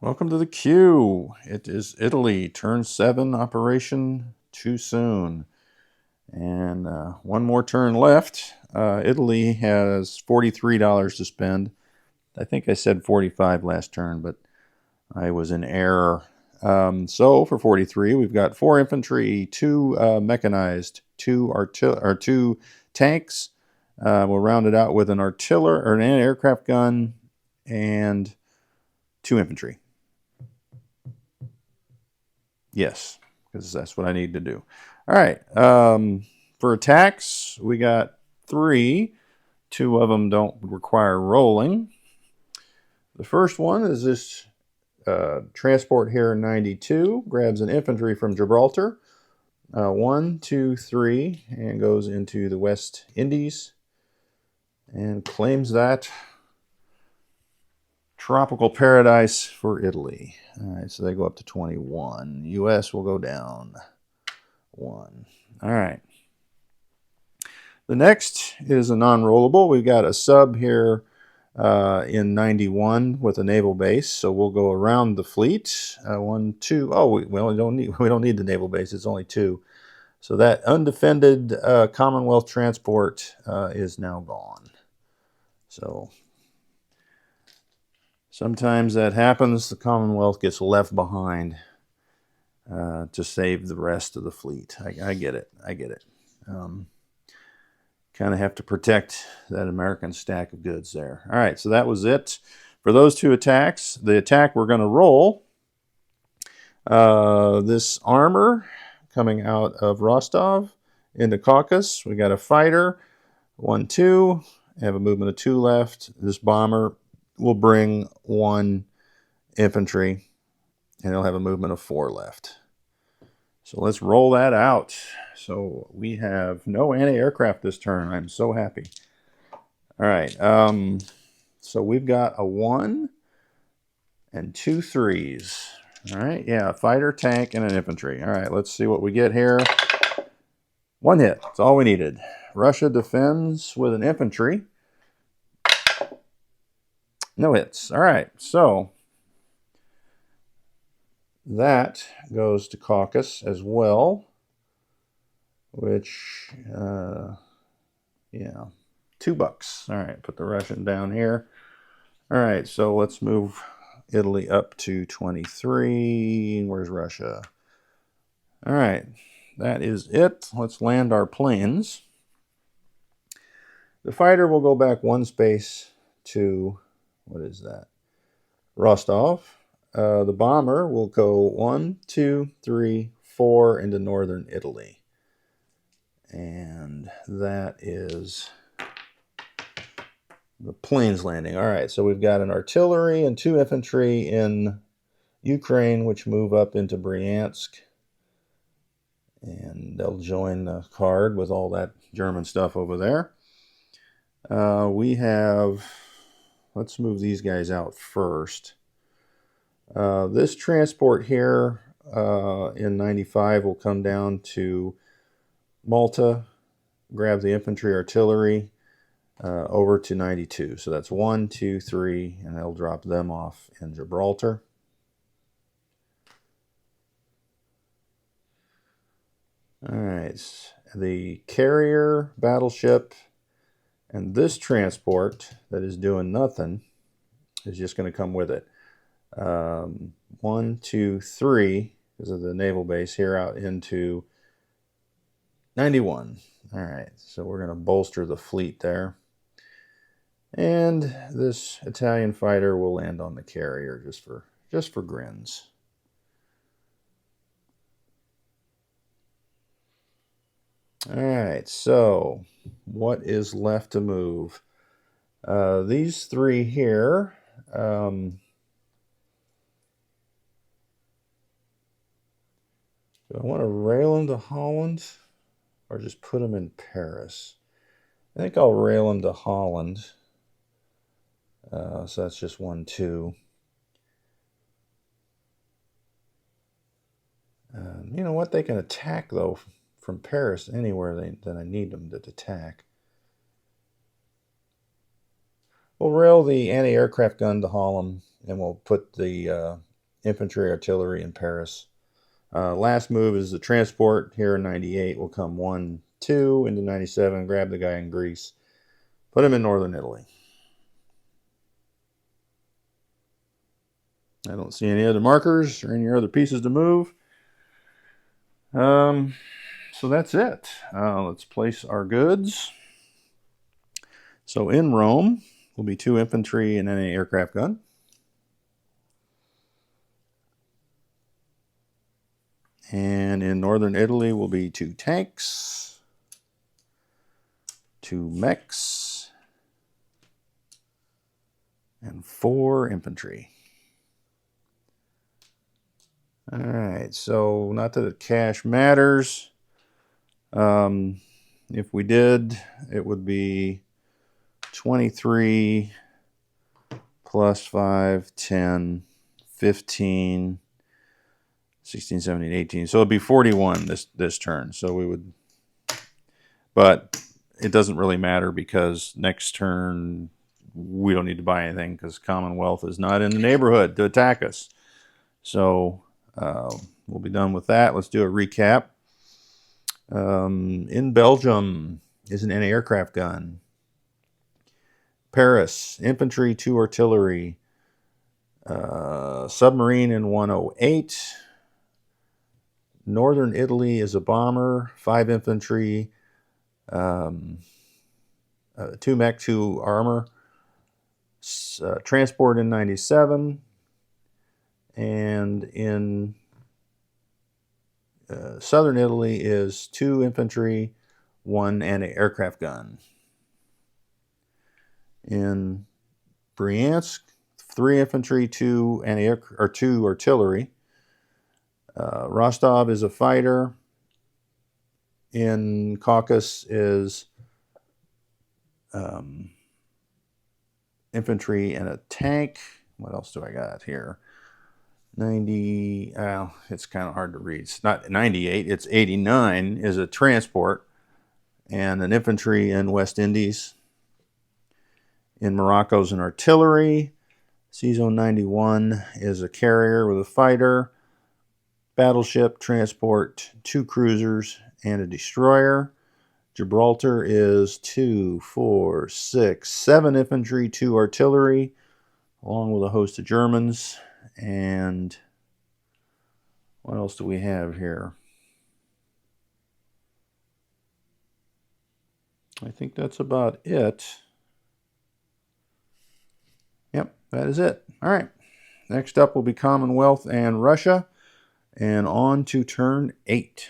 Welcome to the queue. It is Italy, turn 7, operation too soon. And one more turn left. Italy has $43 to spend. I think I said 45 last turn, but I was in error. So for 43, we've got 4 infantry, 2 mechanized, 2 tanks. We'll round it out with an artillery or an anti-aircraft gun and 2 infantry. Yes, because that's what I need to do. All right. For attacks, we got 3. 2 of them don't require rolling. The first one is this transport here 92. Grabs an infantry from Gibraltar. 1, 2, 3, and goes into the West Indies and claims that tropical paradise for Italy. All right, so they go up to 21. U.S. will go down 1. All right. The next is a non-rollable. We've got a sub here in 91 with a naval base, so we'll go around the fleet. 1, 2. Oh, we don't need the naval base. It's only 2. So that undefended Commonwealth transport is now gone. So sometimes that happens. The Commonwealth gets left behind to save the rest of the fleet. I get it. I get it. Kind of have to protect that American stack of goods there. All right, so that was it for those 2 attacks. The attack we're going to roll, this armor coming out of Rostov into Caucasus. We got a fighter, 1, 2. Have a movement of 2 left. This bomber will bring 1 infantry, and it'll have a movement of 4 left. So let's roll that out. So we have no anti-aircraft this turn. I'm so happy. All right. So we've got a 1 and 2 3s. All right. Yeah, a fighter, tank, and an infantry. All right. Let's see what we get here. 1 hit. That's all we needed. Russia defends with an infantry. No hits. All right. So that goes to Caucasus as well, which, yeah, $2. All right, put the Russian down here. All right, so let's move Italy up to 23. Where's Russia? All right, that is it. Let's land our planes. The fighter will go back 1 space to, what is that? Rostov. The bomber will go 1, 2, 3, 4 into northern Italy. And that is the planes landing. All right, so we've got an artillery and 2 infantry in Ukraine, which move up into Bryansk. And they'll join the card with all that German stuff over there. We have, let's move these guys out first. This transport here in 95 will come down to Malta, grab the infantry artillery over to 92. So that's 1, 2, 3, and they'll drop them off in Gibraltar. All right, the carrier battleship and this transport that is doing nothing is just going to come with it. 1, 2, 3, because of the naval base here out into 91. All right, so we're going to bolster the fleet there. And this Italian fighter will land on the carrier just for grins. All right, so what is left to move? These 3 here. Do I want to rail into Holland or just put them in Paris? I think I'll rail into Holland. So that's just 1, 2. You know what? They can attack, though, from Paris anywhere that I need them to attack. We'll rail the anti-aircraft gun to Holland, and we'll put the infantry, artillery in Paris. Last move is the transport here in 98. Will come 1, 2 into 97, grab the guy in Greece, put him in northern Italy. I don't see any other markers or any other pieces to move. So that's it. Let's place our goods. So in Rome will be 2 infantry and any aircraft gun. And in northern Italy will be 2 tanks, 2 mechs, and 4 infantry. All right, so not that cash matters. If we did, it would be 23 plus 5, 10, 15, 16, 17, 18. So it'd be 41 this turn. So we would, but it doesn't really matter because next turn we don't need to buy anything because Commonwealth is not in the neighborhood to attack us. So we'll be done with that. Let's do a recap. In Belgium is an anti-aircraft gun. Paris, infantry, 2 artillery. Submarine in 108. Northern Italy is a bomber, 5 infantry, 2 mech, 2 armor. Transport in 97. And in southern Italy is 2 infantry, 1 anti-aircraft gun. In Bryansk, 3 infantry, 2 artillery. Rostov is a fighter. In Caucasus is infantry and a tank. What else do I got here? 90, it's kind of hard to read. It's not 98, it's 89 is a transport and an infantry in West Indies. In Morocco's an artillery. C-Zone 91 is a carrier with a fighter, battleship, transport, 2 cruisers, and a destroyer. Gibraltar is 2, 4, 6, 7 infantry, 2 artillery, along with a host of Germans. And what else do we have here? I think that's about it. Yep, that is it. All right. Next up will be Commonwealth and Russia. And on to turn 8.